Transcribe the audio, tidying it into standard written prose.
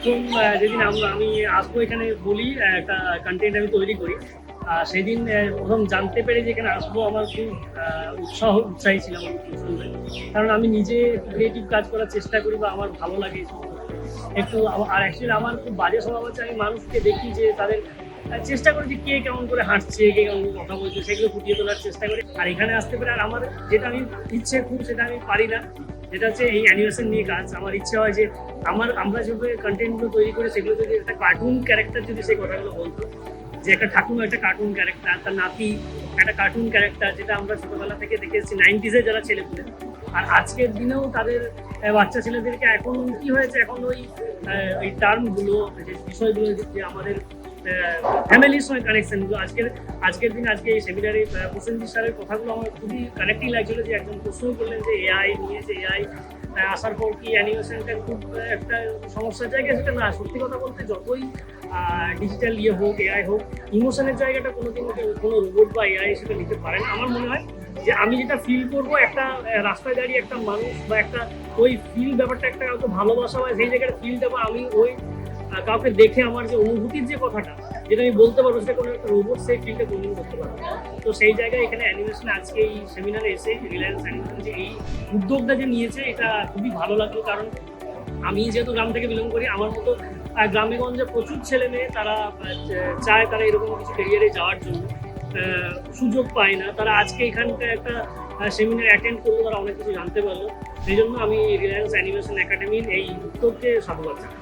প্রথম যেদিন আমি আসবো এখানে বলি একটা কন্টেন্ট আমি তৈরি করি, সেদিন প্রথম জানতে পেরে যে এখানে আসবো আমার খুব উৎসাহী ছিলাম আমি শুনতে। কারণ আমি নিজে ক্রিয়েটিভ কাজ করার চেষ্টা করি বা আমার ভালো লাগে এই সমস্ত একটু। আর অ্যাকচুয়ালি আমার খুব বাজে স্বভাব আছে, আমি মানুষকে দেখি যে তাদের চেষ্টা করি যে কে কেমন করে হাঁটছে, কে কেমন করে কথা বলছে, সেগুলো ফুটিয়ে তোলার চেষ্টা করি। আর এখানে আসতে পারে আর আমার যেটা আমি ইচ্ছে খুব সেটা আমি পারি না, যেটা হচ্ছে এই অ্যানিমেশন নিয়ে কাজ। আমার ইচ্ছে হয় যে আমরা যেভাবে কন্টেন্টগুলো তৈরি করে সেগুলো যদি একটা কার্টুন ক্যারেক্টার যদি সেই কথাগুলো বলতো, যে একটা ঠাকুমা একটা কার্টুন ক্যারেক্টার, তার নাতি একটা কার্টুন ক্যারেক্টার, যেটা আমরা ছোটবেলা থেকে দেখে এসেছি 90s-এ যারা ছেলেপুলে। আর আজকের দিনেও তাদের বাচ্চা ছেলেদেরকে এখন কি হয়েছে, এখন ওই টার্মগুলো, যে বিষয়গুলো, যে আমাদের ফ্যামিলির সঙ্গে কানেকশনগুলো আজকের দিনে আজকে এই সেমিনারে প্রসেনজিৎ স্যারের কথাগুলো আমার খুবই কানেক্টিং লাগছিল। যে একজন প্রশ্ন করলেন যে এআই নিয়ে, যে এআই আসার পর কি অ্যানিমেশনটা খুব একটা সমস্যার জায়গায়, সেটা না। সত্যি কথা বলতে যতই ডিজিটাল হোক, এআই হোক, ইমোশনের জায়গাটা কোনোদিন কোনো রোবট বা এআই হিসেবে নিতে পারে না। আমার মনে হয় যে আমি যেটা ফিল করবো, একটা রাস্তায় দাঁড়িয়ে একটা মানুষ বা একটা ওই ফিল ব্যাপারটা, একটা কাউকে ভালোবাসা বা সেই জায়গায় ফিল দেবো আমি, ওই কাউকে দেখে আমার যে অনুভূতির যে কথাটা, যেটা আমি বলতে পারবো, সেটা কোনো একটা রোবট সেই ফিলটা কোনদিন করতে পারবো। তো সেই জায়গায় এখানে অ্যানিমেশন আজকে এই সেমিনারে এসে রিলায়েন্স অ্যানিমেশন যে এই উদ্যোগটা যে নিয়েছে, এটা খুবই ভালো লাগলো। কারণ আমি যেহেতু গ্রাম থেকে বিলং করি, আমার মতো গ্রামে গঞ্জে প্রচুর ছেলে মেয়ে তারা চায় তারা এরকম কিছু ক্যারিয়ারে যাওয়ার জন্য, সুযোগ পায় না। তারা আজকে এখানকার একটা সেমিনার অ্যাটেন্ড করলো, তারা অনেক কিছু জানতে পারলো। সেই জন্য আমি রিলায়েন্স অ্যানিমেশন একাডেমির এই উদ্যোগকে সাধুবাদ জানাই।